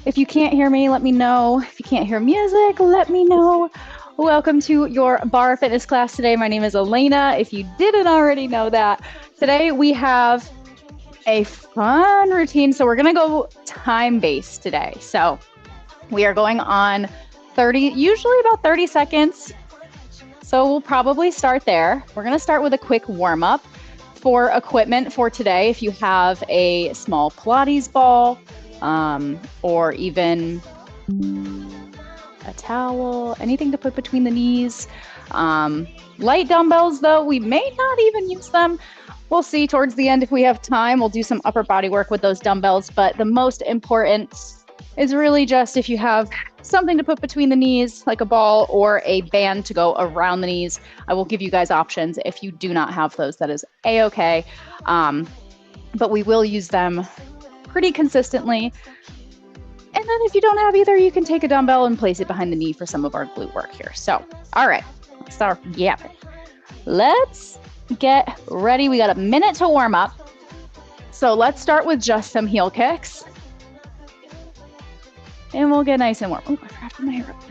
If you can't hear me, let me know. If you can't hear music, let me know. Welcome to your Barre Fitness class today. My name is Elena. If you didn't already know that, today we have a fun routine. So we're going to go time-based today. So we are going on 30, usually about 30 seconds. So we'll probably start there. We're going to start with a quick warm-up for equipment for today. If you have a small Pilates ball, or even a towel, anything to put between the knees. Light dumbbells, though, we may not even use them. We'll see towards the end if we have time. We'll do some upper body work with those dumbbells, but the most important is really just if you have something to put between the knees, like a ball or a band to go around the knees. I will give you guys options. If you do not have those, that is a-okay. But we will use them pretty consistently. And then if you don't have either, you can take a dumbbell and place it behind the knee for some of our glute work here. So, all right, let's start yapping. Let's get ready. We got a minute to warm up. So let's start with just some heel kicks. And we'll get nice and warm. Oh, I forgot to put my hair up.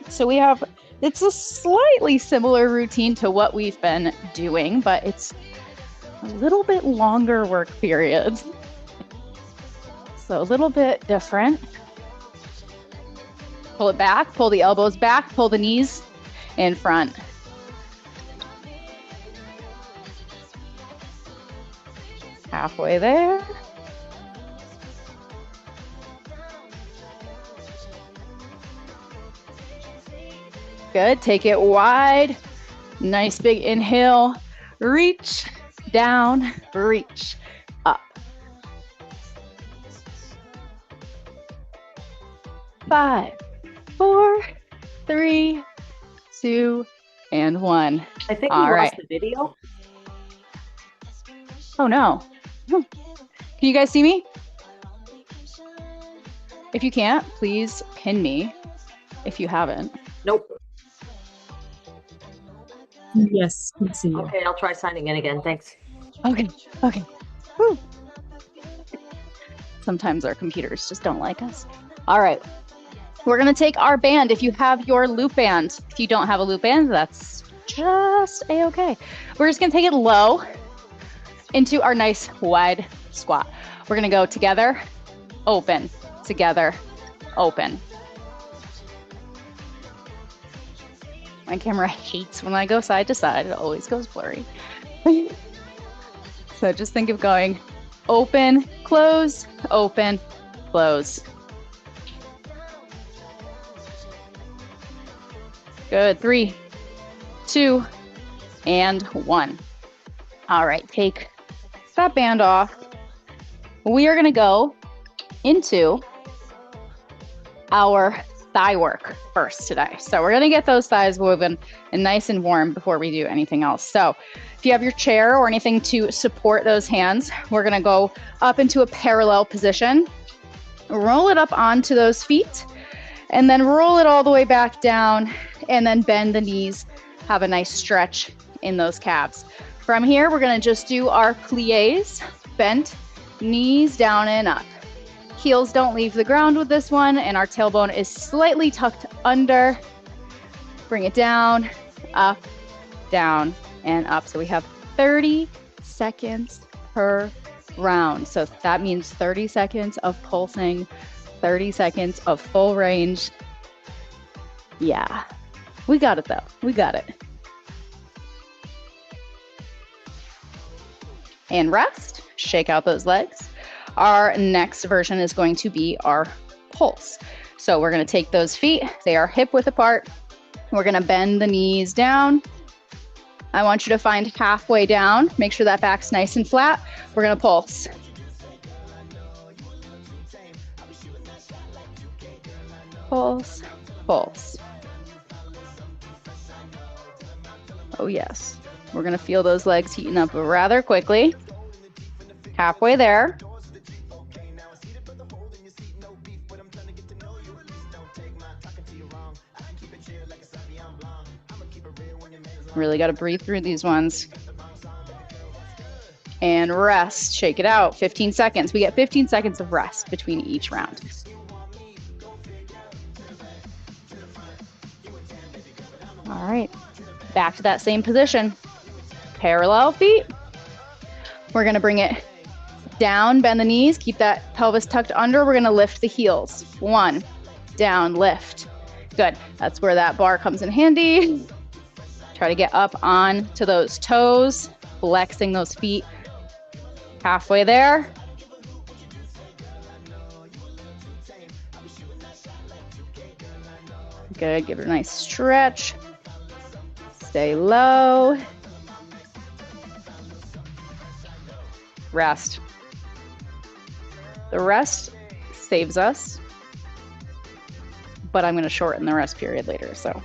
So we have, it's a slightly similar routine to what we've been doing, but it's a little bit longer work periods. So a little bit different. Pull it back, pull the elbows back, pull the knees in front. Halfway there. Good, take it wide. Nice big inhale, reach. Down, reach, up. 5, 4, 3, 2, and 1. I think we lost the video. Oh no. Can you guys see me? If you can't, please pin me if you haven't. Nope. Yes, I can see you. Okay, I'll try signing in again. Thanks. Okay. Whew. Sometimes our computers just don't like us. All right. We're going to take our band. If you have your loop band, if you don't have a loop band, that's just a-okay. We're just going to take it low into our nice wide squat. We're going to go together, open, together, open. My camera hates when I go side to side. It always goes blurry. So just think of going open, close, open, close. Good. 3, 2, and 1. All right, take that band off. We are going to go into our thigh work first today. So we're going to get those thighs moving and nice and warm before we do anything else. So if you have your chair or anything to support those hands, we're going to go up into a parallel position, roll it up onto those feet, and then roll it all the way back down, and then bend the knees, have a nice stretch in those calves. From here, we're going to just do our plies, bent, knees down and up. Heels don't leave the ground with this one, and our tailbone is slightly tucked under. Bring it down, up, down, and up. So we have 30 seconds per round. So that means 30 seconds of pulsing, 30 seconds of full range. Yeah, we got it though. We got it. And rest, shake out those legs. Our next version is going to be our pulse. So we're going to take those feet, they are hip width apart. We're going to bend the knees down. I want you to find halfway down. Make sure that back's nice and flat. We're going to pulse. Pulse, pulse. Oh yes. We're going to feel those legs heating up rather quickly. Halfway there. Really got to breathe through these ones. and rest. Shake it out. 15 seconds. We get 15 seconds of rest between each round. All right, back to that same position. Parallel feet. We're gonna bring it down, bend the knees, keep that pelvis tucked under. We're gonna lift the heels. 1, down, lift. Good, that's where that bar comes in handy. Try to get up on to those toes, flexing those feet. Halfway there. Good, give it a nice stretch. Stay low. Rest. The rest saves us, but I'm going to shorten the rest period later, so.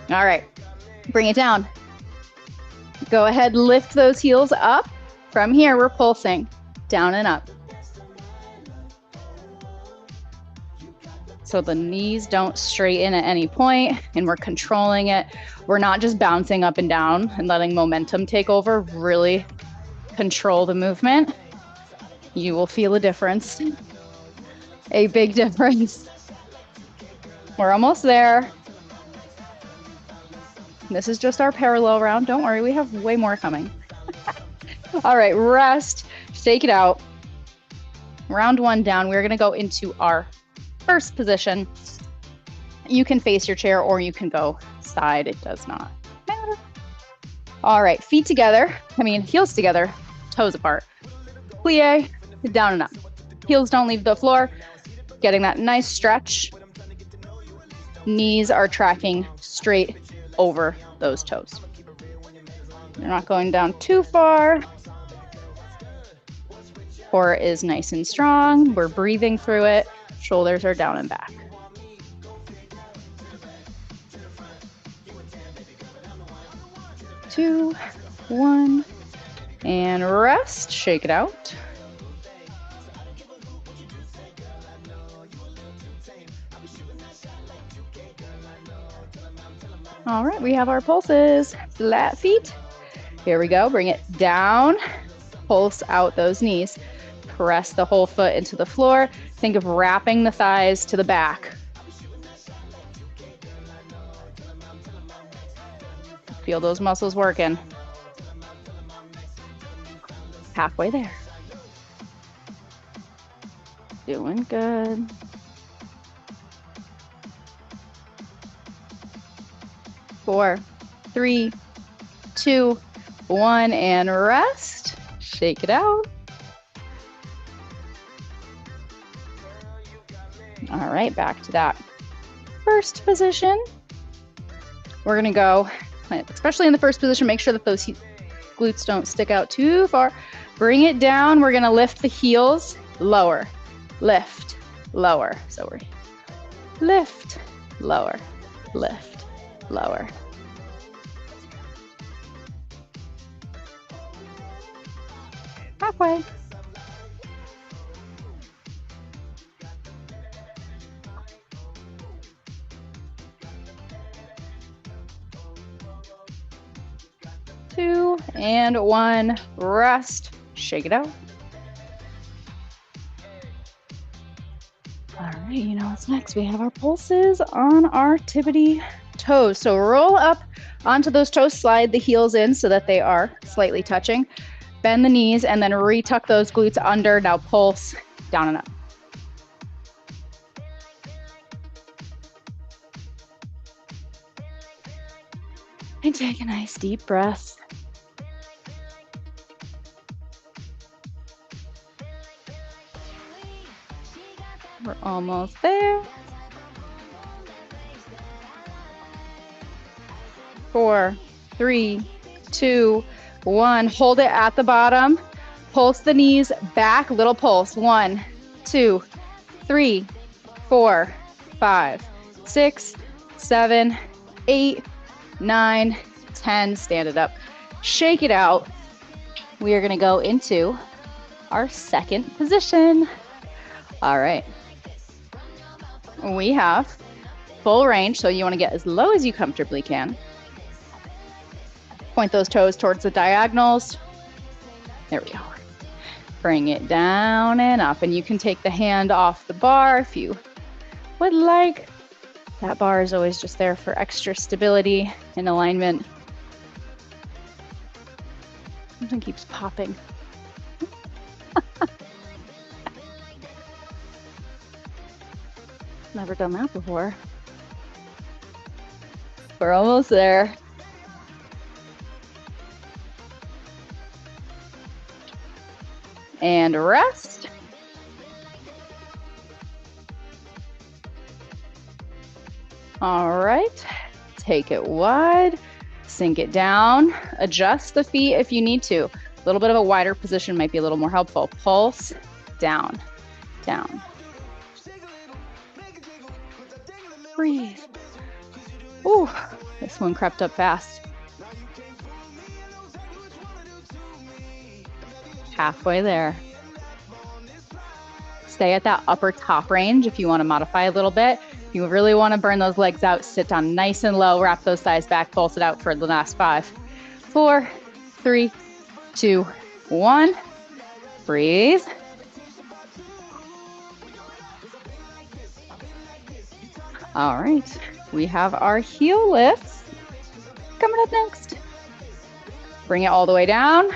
All right, bring it down. Go ahead, lift those heels up. From here, we're pulsing down and up. So the knees don't straighten at any point, and we're controlling it. We're not just bouncing up and down and letting momentum take over. Really control the movement. You will feel a difference, a big difference. We're almost there. This is just our parallel round. Don't worry, we have way more coming. All right, rest, shake it out. Round 1 down, we're gonna go into our first position. You can face your chair or you can go side, it does not matter. All right, feet together, heels together, toes apart. Plie, down and up. Heels don't leave the floor, getting that nice stretch. Knees are tracking straight over those toes. You're not going down too far. Core is nice and strong. We're breathing through it. Shoulders are down and back. Two, 1, and rest. Shake it out. All right, we have our pulses. Flat feet. Here we go. Bring it down. Pulse out those knees. Press the whole foot into the floor. Think of wrapping the thighs to the back. Feel those muscles working. Halfway there. Doing good. Four, 3, 2, 1, and rest. Shake it out. All right, back to that first position. We're gonna go, especially in the first position, make sure that those glutes don't stick out too far. Bring it down. We're gonna lift the heels, lower, lift, lower. So we're lift, lower, lift, lower. Halfway. Two and 1, rest, shake it out. All right, you know what's next? We have our pulses on our tippity toes. So roll up onto those toes, slide the heels in so that they are slightly touching. Bend the knees and then retuck those glutes under. Now pulse down and up. And take a nice deep breath. We're almost there. 4, 3, 2, 1. Hold it at the bottom. Pulse the knees back. Little pulse. 1, 2, 3, 4, 5, 6, 7, 8, 9, 10. Stand it up. Shake it out. We are going to go into our second position. All right. We have full range, so you want to get as low as you comfortably can. Point those toes towards the diagonals. There we go. Bring it down and up. And you can take the hand off the bar if you would like. That bar is always just there for extra stability and alignment. Something keeps popping. Never done that before. We're almost there. And rest. All right, take it wide, sink it down, adjust the feet if you need to. A little bit of a wider position might be a little more helpful. Pulse, down, down. Breathe. Ooh, this one crept up fast. Halfway there. Stay at that upper top range if you want to modify a little bit. If you really want to burn those legs out, sit down nice and low, wrap those thighs back, pulse it out for the last 5, 4, 3, 2, 1. Breathe. All right, we have our heel lifts coming up next. Bring it all the way down.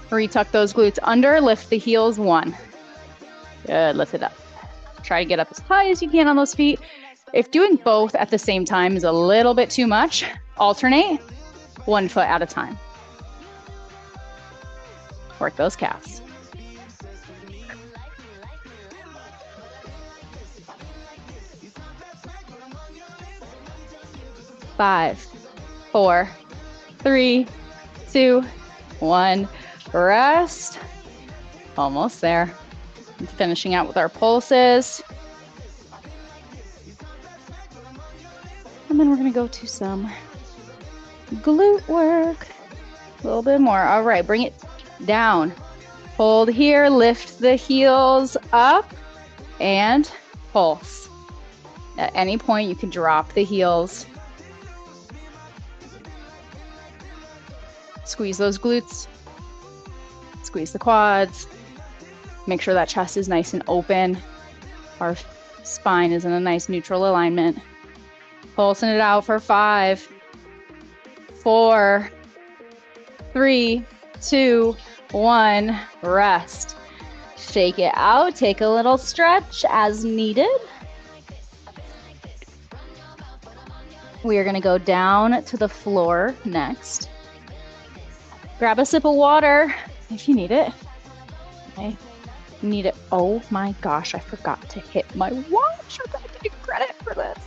Retuck those glutes under, lift the heels 1. Good, lift it up. Try to get up as high as you can on those feet. If doing both at the same time is a little bit too much, alternate 1 foot at a time. Work those calves. Five, 4, 3, 2, 1. Rest. Almost there. And finishing out with our pulses. And then we're going to go to some glute work. A little bit more. All right, bring it down. Hold here, lift the heels up, and pulse. At any point, you can drop the heels. Squeeze those glutes. Squeeze the quads. Make sure that chest is nice and open. Our spine is in a nice neutral alignment. Pulsing it out for 5, 4, 3, 2, 1. Rest. Shake it out. Take a little stretch as needed. We are going to go down to the floor next. Grab a sip of water if you need it. Okay. Need it. Oh my gosh, I forgot to hit my watch. I'm gonna give credit for this.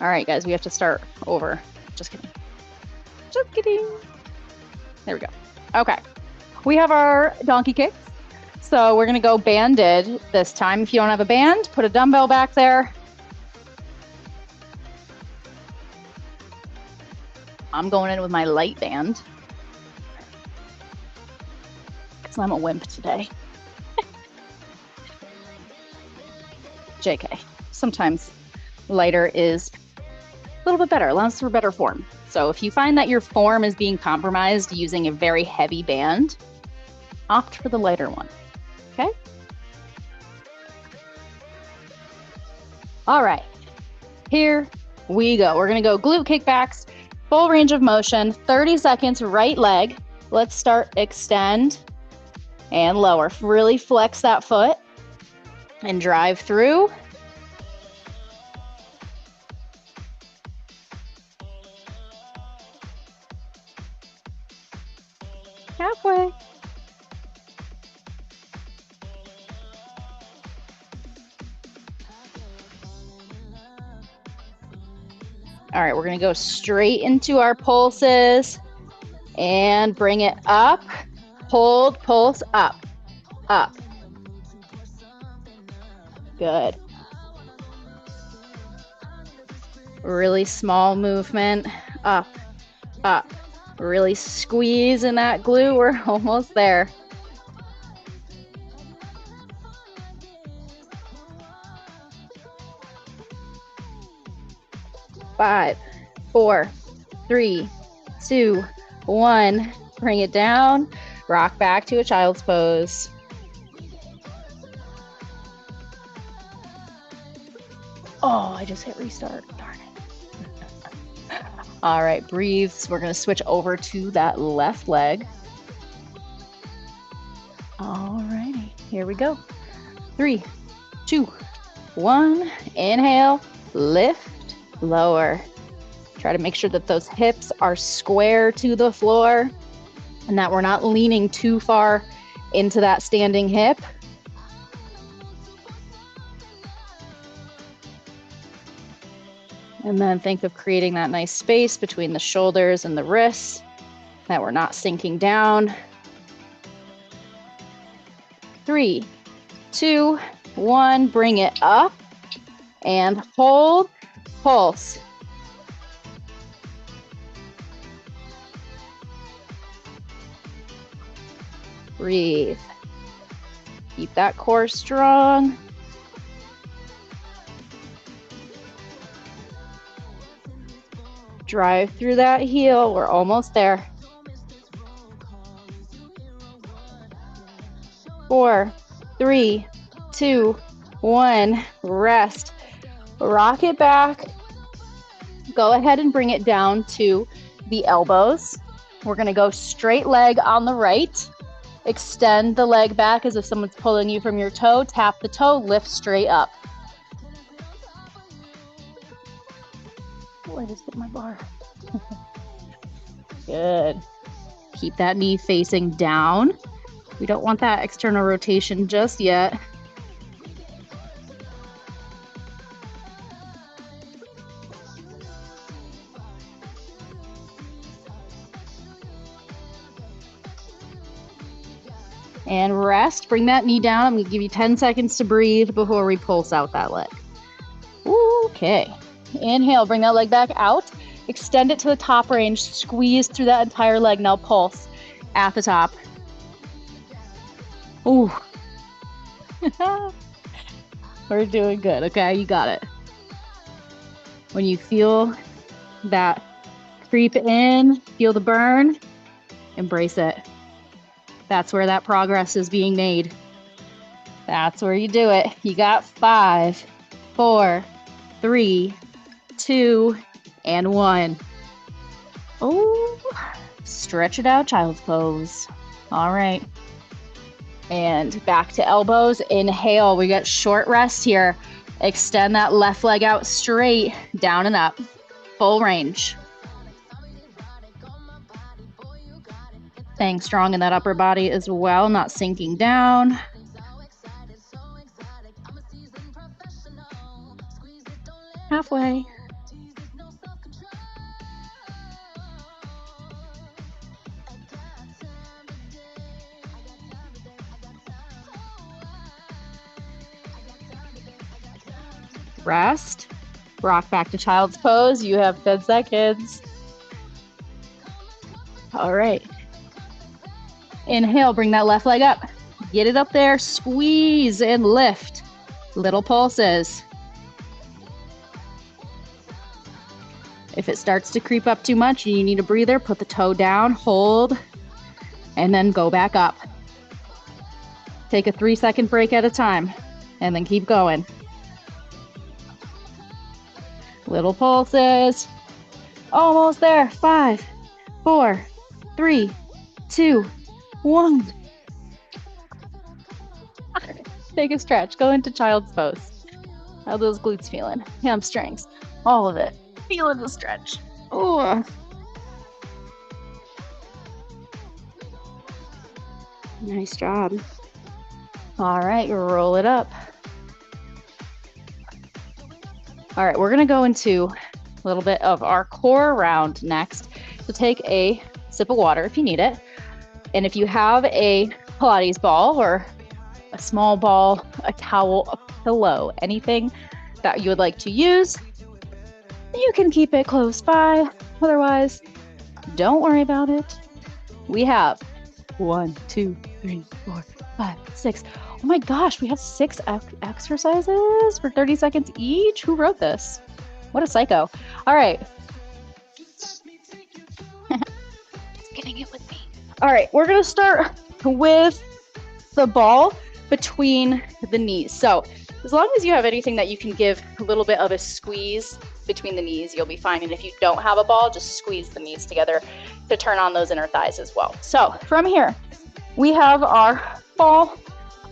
All right, guys, we have to start over. Just kidding. Just kidding. There we go. Okay. We have our donkey kicks. So we're gonna go banded this time. If you don't have a band, put a dumbbell back there. I'm going in with my light band. Because I'm a wimp today. JK. Sometimes lighter is a little bit better, allows for better form. So if you find that your form is being compromised using a very heavy band, opt for the lighter one. Okay? All right. Here we go. We're going to go glute kickbacks. Full range of motion, 30 seconds, right leg. Let's start, extend and lower. Really flex that foot and drive through. Halfway. All right, we're gonna go straight into our pulses and bring it up. Hold, pulse, up, up. Good. Really small movement, up, up. Really squeeze in that glute, we're almost there. Five, 4, 3, 2, 1. Bring it down, rock back to a child's pose. Oh, I just hit restart, darn it. All right, breathe. So we're gonna switch over to that left leg. All righty, here we go. 3, 2, 1, inhale, lift, lower. Try to make sure that those hips are square to the floor and that we're not leaning too far into that standing hip. And then think of creating that nice space between the shoulders and the wrists, that we're not sinking down. 3, 2, 1, bring it up and hold, pulse. Breathe. Keep that core strong. Drive through that heel. We're almost there. 4, 3, 2, 1. Rest. Rock it back. Go ahead and bring it down to the elbows. We're going to go straight leg on the right. Extend the leg back as if someone's pulling you from your toe. Tap the toe, lift straight up. Oh, I just hit my bar. Good. Keep that knee facing down. We don't want that external rotation just yet. And rest. Bring that knee down. I'm going to give you 10 seconds to breathe before we pulse out that leg. Okay. Inhale, bring that leg back out. Extend it to the top range. Squeeze through that entire leg. Now pulse at the top. Ooh. We're doing good. Okay, you got it. When you feel that creep in, feel the burn, embrace it. That's where that progress is being made. That's where you do it. You got 5, 4, 3, 2, and 1. Oh, stretch it out, child's pose. All right. And back to elbows. Inhale. We got short rest here. Extend that left leg out straight, down and up. Full range. Staying strong in that upper body as well, not sinking down. Halfway. Rest. Rock back to child's pose. You have 10 seconds. All right. Inhale, bring that left leg up. Get it up there, squeeze and lift. Little pulses. If it starts to creep up too much and you need a breather, put the toe down, hold, and then go back up. Take a 3-second break at a time, and then keep going. Little pulses. Almost there. 5, 4, 3, 2, 1. Take a stretch. Go into child's pose. How those glutes feeling? Hamstrings. All of it. Feeling the stretch. Ooh. Nice job. All right, roll it up. All right, we're gonna go into a little bit of our core round next. So take a sip of water if you need it. And if you have a Pilates ball or a small ball, a towel, a pillow, anything that you would like to use, you can keep it close by. Otherwise, don't worry about it. We have 1, 2, 3, 4, 5, 6. Oh my gosh, we have 6 exercises for 30 seconds each. Who wrote this? What a psycho. All right. Just getting it with me. All right, we're gonna start with the ball between the knees. So as long as you have anything that you can give a little bit of a squeeze between the knees, you'll be fine. And if you don't have a ball, just squeeze the knees together to turn on those inner thighs as well. So from here, we have our ball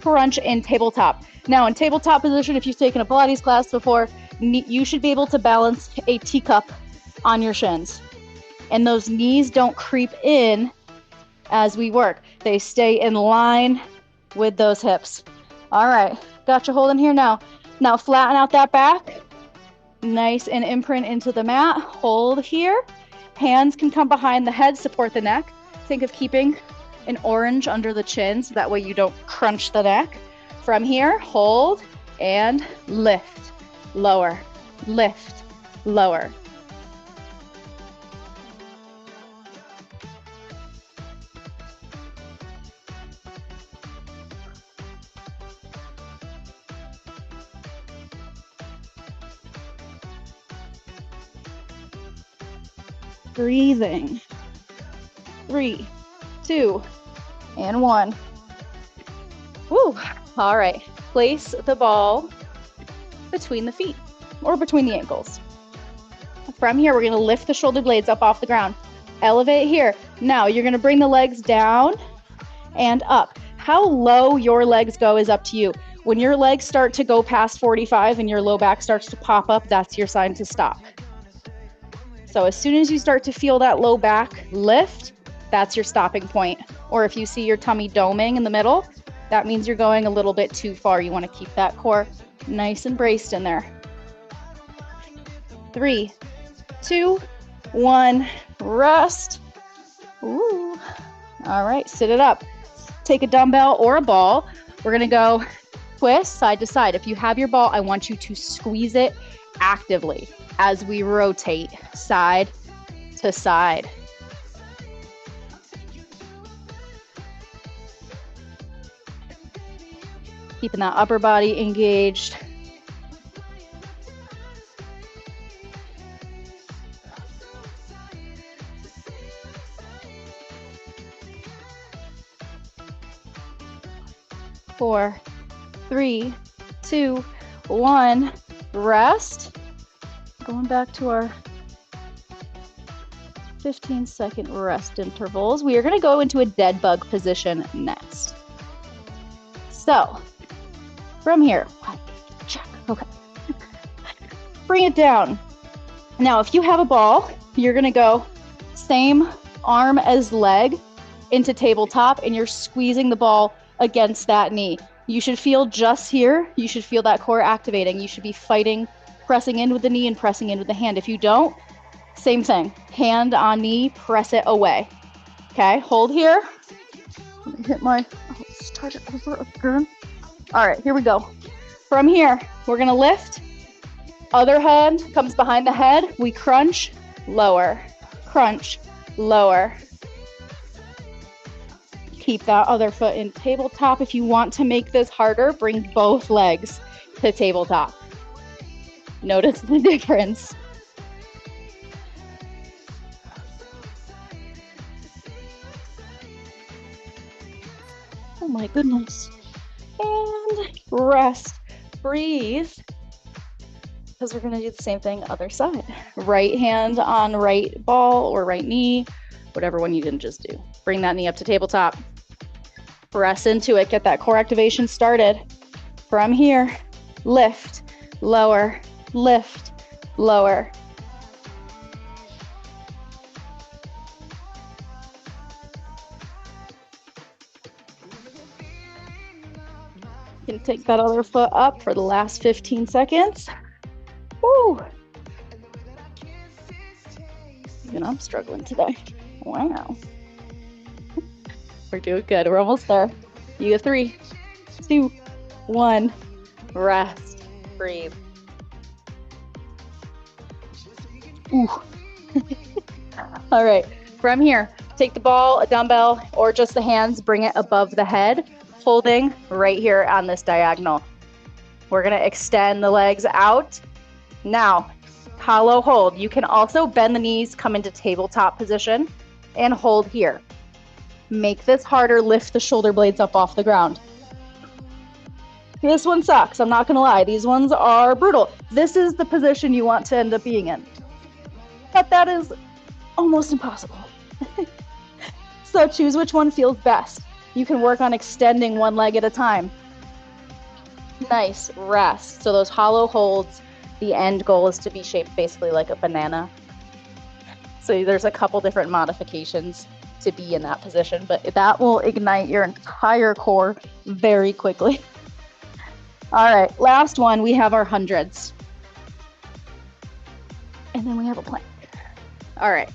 crunch in tabletop. Now in tabletop position, if you've taken a Pilates class before, you should be able to balance a teacup on your shins. And those knees don't creep in as we work. They stay in line with those hips. All right, got you holding here now. Now flatten out that back. Nice and imprint into the mat. Hold here. Hands can come behind the head, support the neck. Think of keeping an orange under the chin so that way you don't crunch the neck. From here, hold and lift, lower, lift, lower. Breathing. 3, 2, and 1. Woo. All right. Place the ball between the feet or between the ankles. From here, we're going to lift the shoulder blades up off the ground. Elevate here. Now you're going to bring the legs down and up. How low your legs go is up to you. When your legs start to go past 45 and your low back starts to pop up, that's your sign to stop. So as soon as you start to feel that low back lift, that's your stopping point. Or if you see your tummy doming in the middle, that means you're going a little bit too far. You want to keep that core nice and braced in there. 3, 2, 1, rest. Ooh. All right, sit it up. Take a dumbbell or a ball. We're gonna go twist side to side. If you have your ball, I want you to squeeze it actively as we rotate side to side. Keeping that upper body engaged. Four, 3, 2, 1, rest. Going back to our 15-second rest intervals. We are going to go into a dead bug position next. So from here, check, okay. Bring it down. Now, if you have a ball, you're going to go same arm as leg into tabletop, and you're squeezing the ball against that knee. You should feel just here. You should feel that core activating. You should be fighting, pressing in with the knee and pressing in with the hand. If you don't, same thing. Hand on knee, press it away. Okay, hold here. Let me hit my, start it over again. All right, here we go. From here, we're gonna lift. Other hand comes behind the head. We crunch, lower, crunch, lower. Keep that other foot in tabletop. If you want to make this harder, bring both legs to tabletop. Notice the difference. Oh my goodness. And rest, breathe, because we're gonna do the same thing other side. Right hand on right ball or right knee, whatever one you didn't just do. Bring that knee up to tabletop. Press into it, get that core activation started. From here, lift, lower, lift, lower. You can take that other foot up for the last 15 seconds. Woo! Even I'm struggling today. Wow. We're doing good. We're almost there. You get 3, 2, 1. Rest. Breathe. Ooh. All right. From here, take the ball, a dumbbell, or just the hands. Bring it above the head, holding right here on this diagonal. We're going to extend the legs out. Now, hollow hold. You can also bend the knees, come into tabletop position, and hold here. Make this harder, lift the shoulder blades up off the ground. This one sucks, I'm not gonna lie. These ones are brutal. This is the position you want to end up being in. But that is almost impossible. So choose which one feels best. You can work on extending one leg at a time. Nice, rest. So those hollow holds, the end goal is to be shaped basically like a banana. So there's a couple different modifications to be in that position, but that will ignite your entire core very quickly. All right, last one, we have our hundreds. And then we have a plank. All right,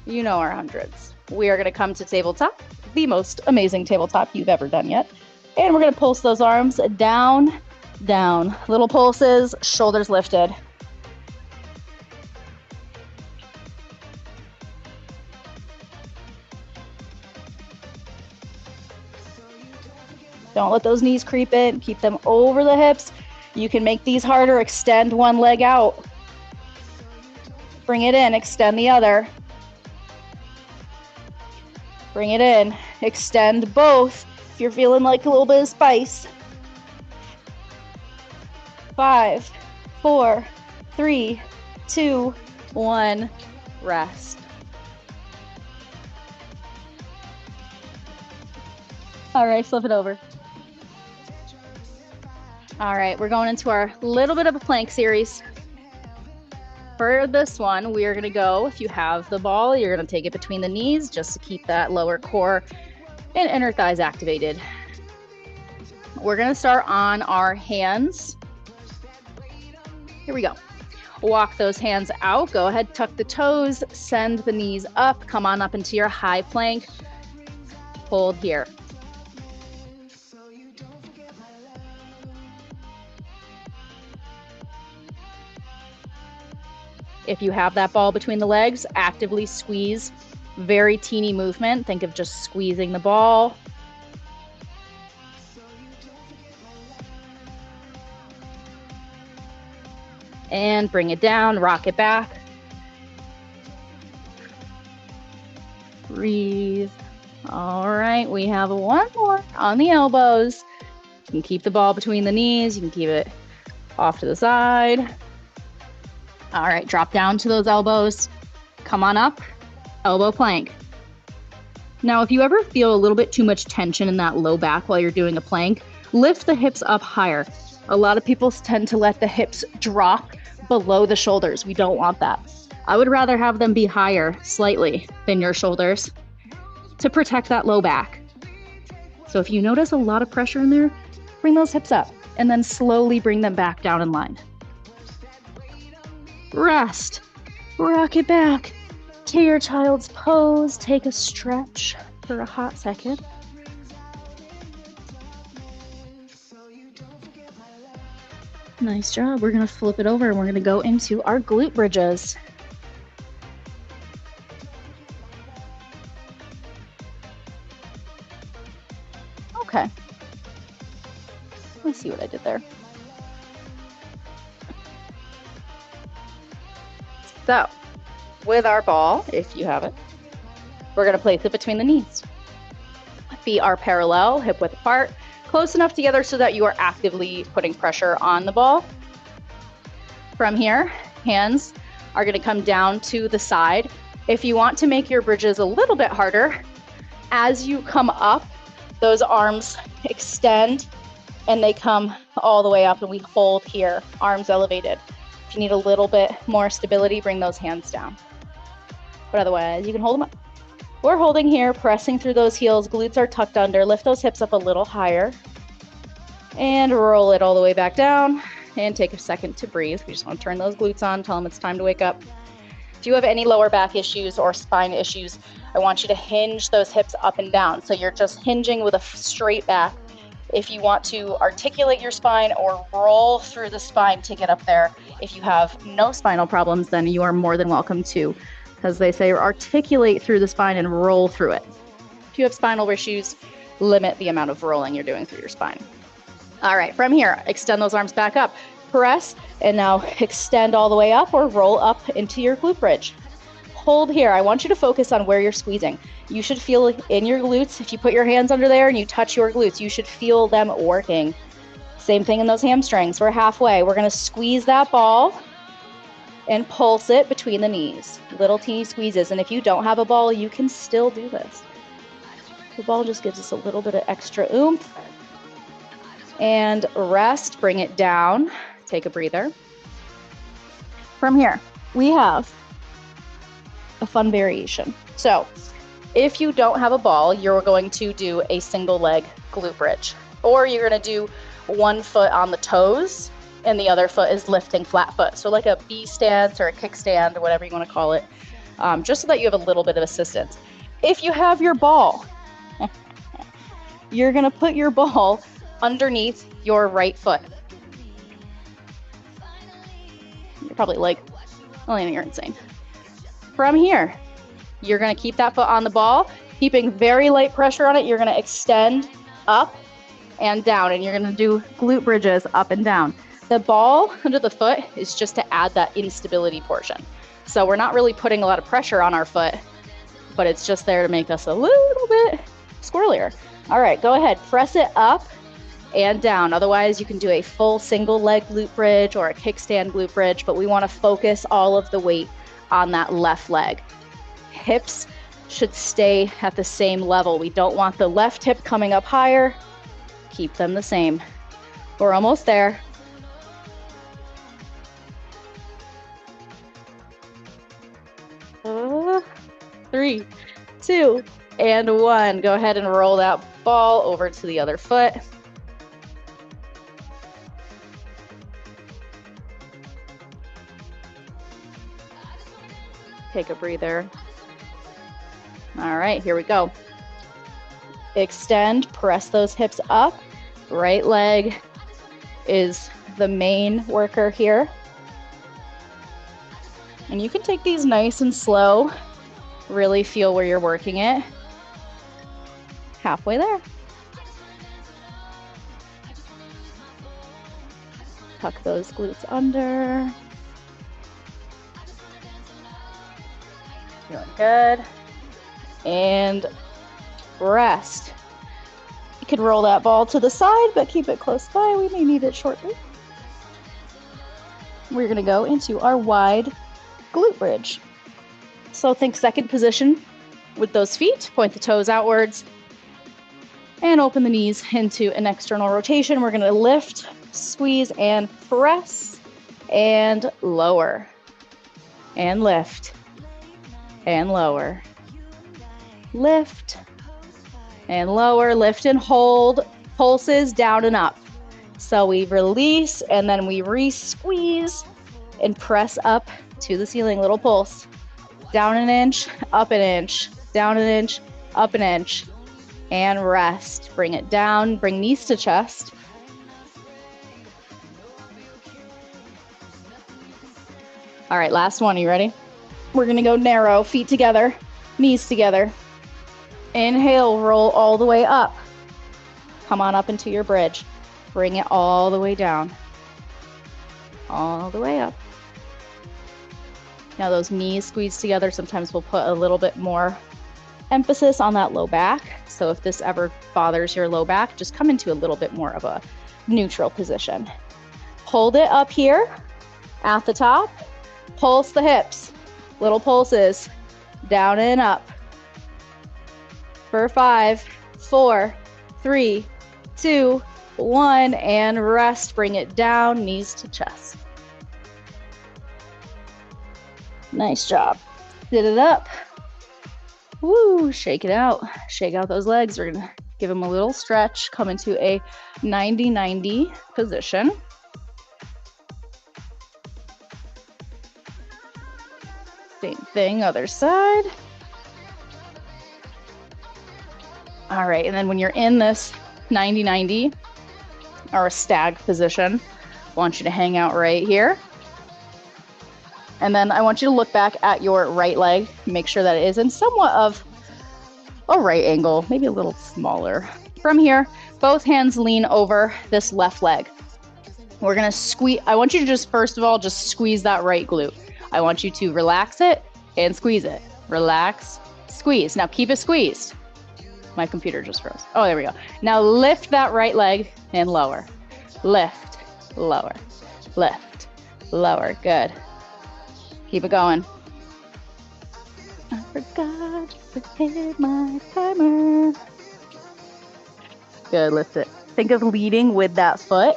you know our hundreds. We are gonna come to tabletop, the most amazing tabletop you've ever done yet. And we're gonna pulse those arms down, down. Little pulses, shoulders lifted. Don't let those knees creep in. Keep them over the hips. You can make these harder. Extend one leg out. Bring it in. Extend the other. Bring it in. Extend both if you're feeling like a little bit of spice. 5, 4, 3, 2, 1. Rest. All right, flip it over. All right, we're going into our little bit of a plank series. For this one, we are gonna go, if you have the ball, you're gonna take it between the knees just to keep that lower core and inner thighs activated. We're gonna start on our hands. Here we go. Walk those hands out. Go ahead, tuck the toes, send the knees up, come on up into your high plank. Hold here. If you have that ball between the legs, actively squeeze. Very teeny movement. Think of just squeezing the ball. And bring it down, rock it back. Breathe. All right, we have one more on the elbows. You can keep the ball between the knees. You can keep it off to the side. All right, drop down to those elbows. Come on up, elbow plank. Now, if you ever feel a little bit too much tension in that low back while you're doing a plank, lift the hips up higher. A lot of people tend to let the hips drop below the shoulders. We don't want that. I would rather have them be higher slightly than your shoulders to protect that low back. So if you notice a lot of pressure in there, bring those hips up and then slowly bring them back down in line. Rest, rock it back to your child's pose. Take a stretch for a hot second. Nice job. We're gonna flip it over and we're gonna go into our glute bridges. Okay. Let's see what I did there. So, with our ball, if you have it, we're gonna place it between the knees. Feet are parallel, hip width apart, close enough together so that you are actively putting pressure on the ball. From here, hands are gonna come down to the side. If you want to make your bridges a little bit harder, as you come up, those arms extend and they come all the way up and we hold here, arms elevated. If you need a little bit more stability, bring those hands down. But otherwise, you can hold them up. We're holding here, pressing through those heels. Glutes are tucked under. Lift those hips up a little higher. And roll it all the way back down. And take a second to breathe. We just want to turn those glutes on, tell them it's time to wake up. If you have any lower back issues or spine issues, I want you to hinge those hips up and down. So you're just hinging with a straight back. If you want to articulate your spine or roll through the spine to get up there, if you have no spinal problems, then you are more than welcome to, because they say articulate through the spine and roll through it. If you have spinal issues, limit the amount of rolling you're doing through your spine. All right, from here, extend those arms back up. Press, and now extend all the way up or roll up into your glute bridge. hold here. I want you to focus on where you're squeezing. You should feel in your glutes. If you put your hands under there and you touch your glutes, you should feel them working. Same thing in those hamstrings. We're halfway. We're going to squeeze that ball and pulse it between the knees. Little teeny squeezes. And if you don't have a ball, you can still do this. The ball just gives us a little bit of extra oomph. And rest, bring it down. Take a breather. From here, we have a fun variation. So if you don't have a ball, you're going to do a single leg glute bridge, or you're going to do one foot on the toes and the other foot is lifting flat foot. So like a B stance or a kick stand or whatever you want to call it, just so that you have a little bit of assistance. If you have your ball, you're going to put your ball underneath your right foot. You're probably like, Elena, you're insane. From here, you're going to keep that foot on the ball, keeping very light pressure on it. You're going to extend up and down, and you're going to do glute bridges up and down. The ball under the foot is just to add that instability portion. So we're not really putting a lot of pressure on our foot, but it's just there to make us a little bit squirrelier. All right, go ahead, press it up and down. Otherwise, you can do a full single leg glute bridge or a kickstand glute bridge, but we want to focus all of the weight on that left leg. Hips should stay at the same level. We don't want the left hip coming up higher. Keep them the same. We're almost there. Three, two, and one. Go ahead and roll that ball over to the other foot. Take a breather. All right, here we go. Extend, press those hips up. Right leg is the main worker here. And you can take these nice and slow. Really feel where you're working it. Halfway there. Tuck those glutes under. Feeling good. And rest. You could roll that ball to the side, but keep it close by. We may need it shortly. We're gonna go into our wide glute bridge. So think second position with those feet, point the toes outwards, and open the knees into an external rotation. We're gonna lift, squeeze, and press, and lower, and lift, and lower, lift, and lower, lift and hold, pulses down and up. So we release, and then we re-squeeze, and press up to the ceiling, little pulse. Down an inch, up an inch, down an inch, up an inch, and rest. Bring it down, bring knees to chest. All right, last one, are you ready? We're gonna go narrow, feet together, knees together. Inhale, roll all the way up. Come on up into your bridge. Bring it all the way down. All the way up. Now those knees squeeze together. Sometimes we'll put a little bit more emphasis on that low back. So if this ever bothers your low back, just come into a little bit more of a neutral position. Hold it up here at the top. Pulse the hips. Little pulses. Down and up. For 5, 4, 3, 2, 1, and rest. Bring it down, knees to chest. Nice job. Sit it up. Woo, shake it out. Shake out those legs. We're gonna give them a little stretch. Come into a 90-90 position. Same thing, other side. All right, and then when you're in this 90-90 or a stag position, I want you to hang out right here. And then I want you to look back at your right leg, make sure that it is in somewhat of a right angle, maybe a little smaller. From here, both hands lean over this left leg. We're gonna squeeze. I want you to just, first of all, just squeeze that right glute. I want you to relax it and squeeze it. Relax, squeeze. Now keep it squeezed. My computer just froze. Oh, there we go. Now lift that right leg and lower. Lift, lower, lift, lower. Good. Keep it going. I forgot to hit my timer. Good, lift it. Think of leading with that foot,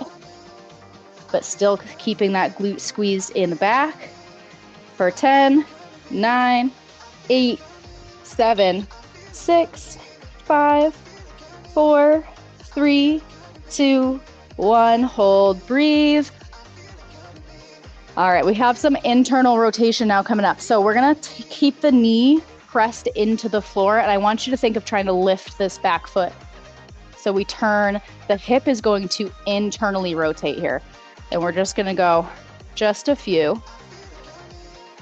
but still keeping that glute squeezed in the back for 10, 9, 8, 7, 6, 5, 4, 3, 2, 1. Hold, breathe. All right, we have some internal rotation now coming up. So we're gonna keep the knee pressed into the floor, and I want you to think of trying to lift this back foot. So we turn, the hip is going to internally rotate here. And we're just gonna go just a few.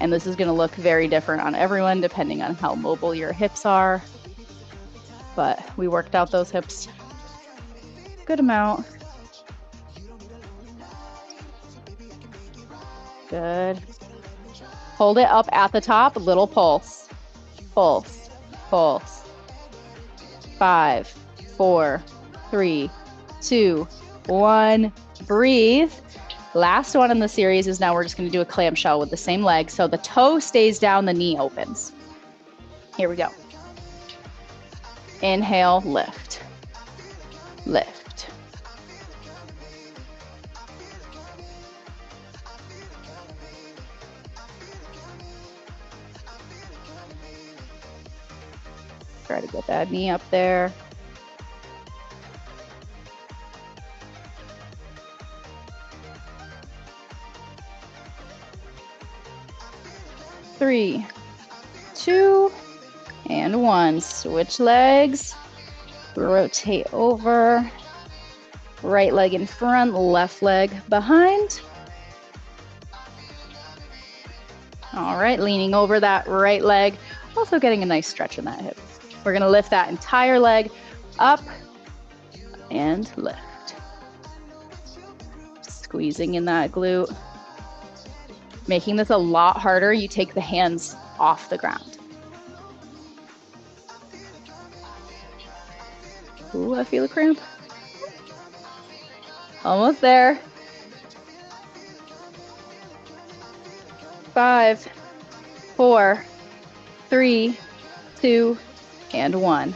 And this is gonna look very different on everyone depending on how mobile your hips are. But we worked out those hips a good amount. Good. Hold it up at the top, little pulse. Pulse, pulse. 5, 4, 3, 2, 1. Breathe. Last one in the series is now we're just going to do a clamshell with the same leg. So the toe stays down, the knee opens. Here we go. Inhale, lift. Lift. Try to get that knee up there. Three, 2, and 1. Switch legs. Rotate over. Right leg in front, left leg behind. All right, leaning over that right leg. Also getting a nice stretch in that hip. We're gonna lift that entire leg up and lift. Squeezing in that glute. Making this a lot harder, you take the hands off the ground. Ooh, I feel a cramp. Almost there. 5, 4, 3, 2, and 1.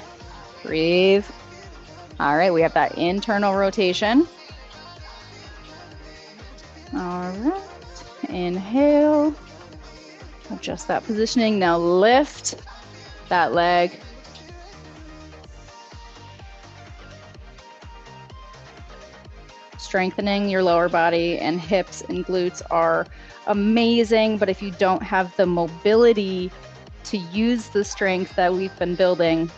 Breathe. All right, we have that internal rotation. All right. Inhale, adjust that positioning. Now lift that leg. Strengthening your lower body and hips and glutes are amazing, but if you don't have the mobility to use the strength that we've been building,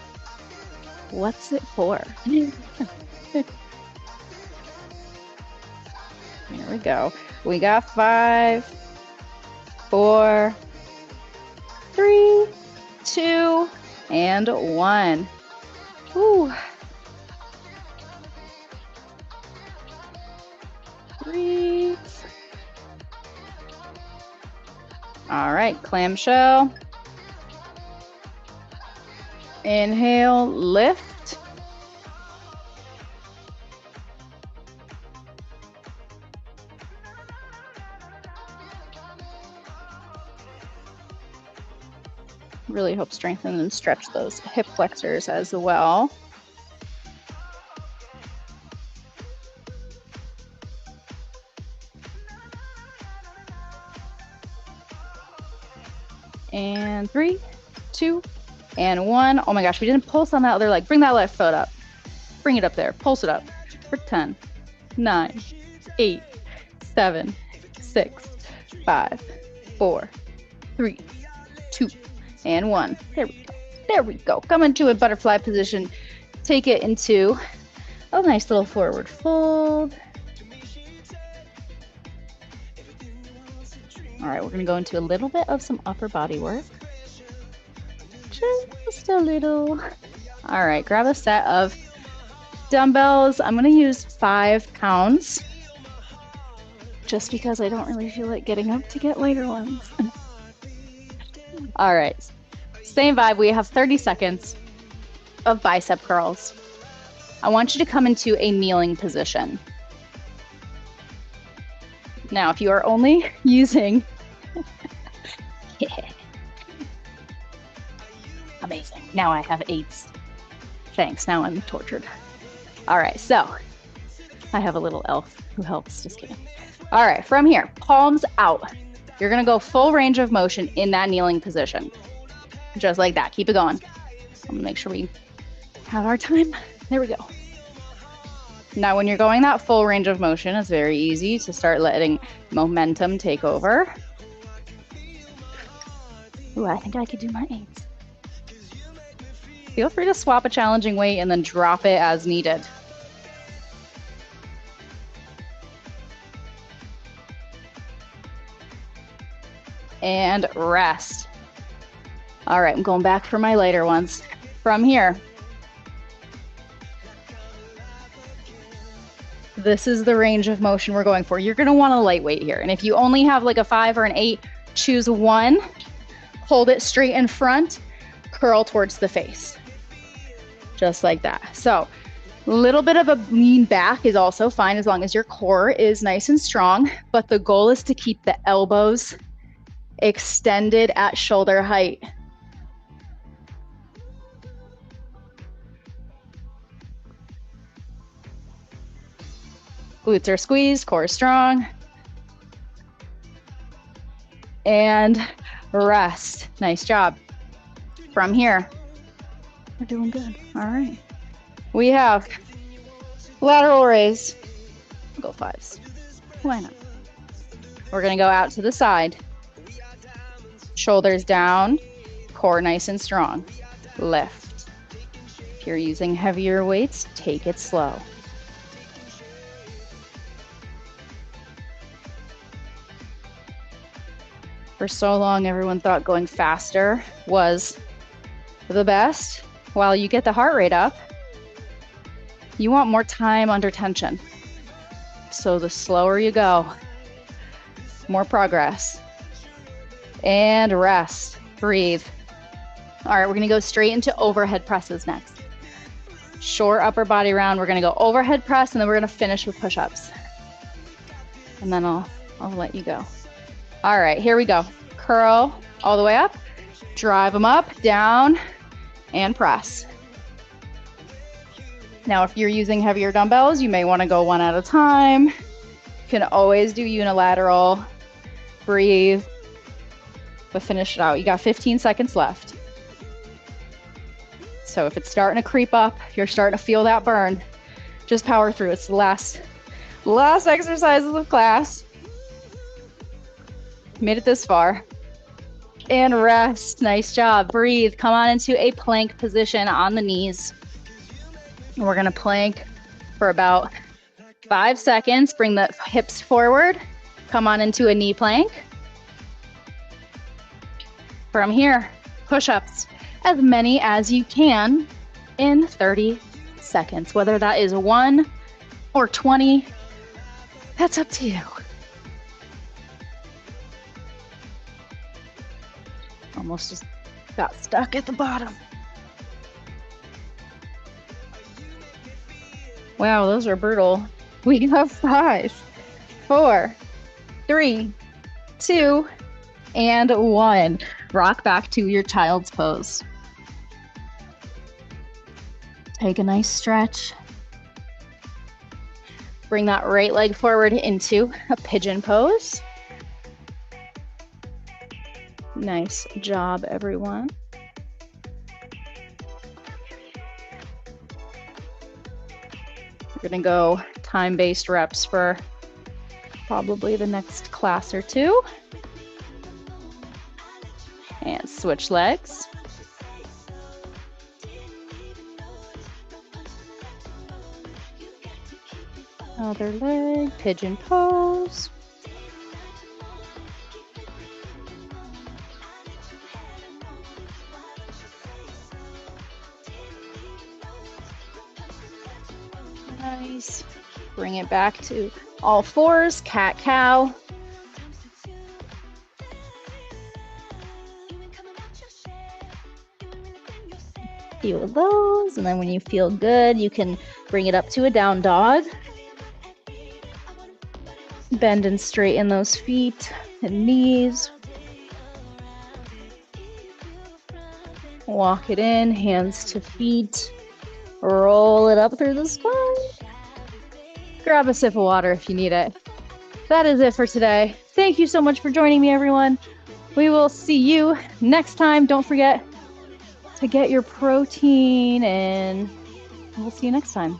what's it for? Here we go. We got 5, 4, 3, 2, and 1. Woo. Breathe. All right, clamshell. Inhale, lift. Really hope strengthen and stretch those hip flexors as well. And 3, 2, and 1. Oh my gosh, we didn't pulse on that other leg. Bring that left foot up. Bring it up there. Pulse it up for 10, 9, 8, 7, 6, 5, 4, 3, 2, and 1. There we go. There we go. Come into a butterfly position. Take it into a nice little forward fold. All right, we're going to go into a little bit of some upper body work. Just a little. All right, grab a set of dumbbells. I'm going to use 5 pounds just because I don't really feel like getting up to get lighter ones. All right. Same vibe. We have 30 seconds of bicep curls. I want you to come into a kneeling position. Now, if you are only using, yeah. Amazing. Now I have 8s. Thanks. Now I'm tortured. All right. So I have a little elf who helps. Just kidding. All right. From here, palms out. You're going to go full range of motion in that kneeling position. Just like that. Keep it going. I'm going to make sure we have our time. There we go. Now, when you're going that full range of motion, it's very easy to start letting momentum take over. Ooh, I think I could do my 8s. Feel free to swap a challenging weight and then drop it as needed. And rest. All right, I'm going back for my lighter ones. From here, this is the range of motion we're going for. You're going to want a lightweight here. And if you only have like a 5 or an 8, choose one, hold it straight in front, curl towards the face. Just like that. So a little bit of a lean back is also fine as long as your core is nice and strong. But the goal is to keep the elbows extended at shoulder height. Glutes are squeezed, core is strong. And rest. Nice job. From here, we're doing good. All right. We have lateral raise. We'll go 5s. Why not? We're going to go out to the side. Shoulders down, core nice and strong. Lift. If you're using heavier weights, take it slow. For so long, everyone thought going faster was the best. While you get the heart rate up, you want more time under tension. So the slower you go, more progress. And rest. Breathe. All right, we're going to go straight into overhead presses next. Short upper body round. We're going to go overhead press, and then we're going to finish with push-ups. And then I'll let you go. All right, here we go. Curl all the way up, drive them up, down, and press. Now, if you're using heavier dumbbells, you may want to go one at a time. You can always do unilateral. Breathe, but finish it out. You got 15 seconds left. So if it's starting to creep up, you're starting to feel that burn, just power through. It's the last exercises of class. Made it this far. And rest. Nice job. Breathe. Come on into a plank position on the knees. And we're going to plank for about 5 seconds. Bring the hips forward. Come on into a knee plank. From here, push-ups, as many as you can in 30 seconds. Whether that is 1 or 20, that's up to you. Almost just got stuck at the bottom. Wow, those are brutal. We have 5, 4, 3, 2, and 1. Rock back to your child's pose. Take a nice stretch. Bring that right leg forward into a pigeon pose. Nice job, everyone. We're gonna go time-based reps for probably the next class or two. And switch legs. Other leg, pigeon pose. Nice. Bring it back to all fours, cat-cow. few of those. And then when you feel good, you can bring it up to a down dog. Bend and straighten those feet and knees. Walk it in, hands to feet. Roll it up through the spine. Grab a sip of water if you need it. That is it for today. Thank you so much for joining me, everyone. We will see you next time. Don't forget to get your protein, and we'll see you next time.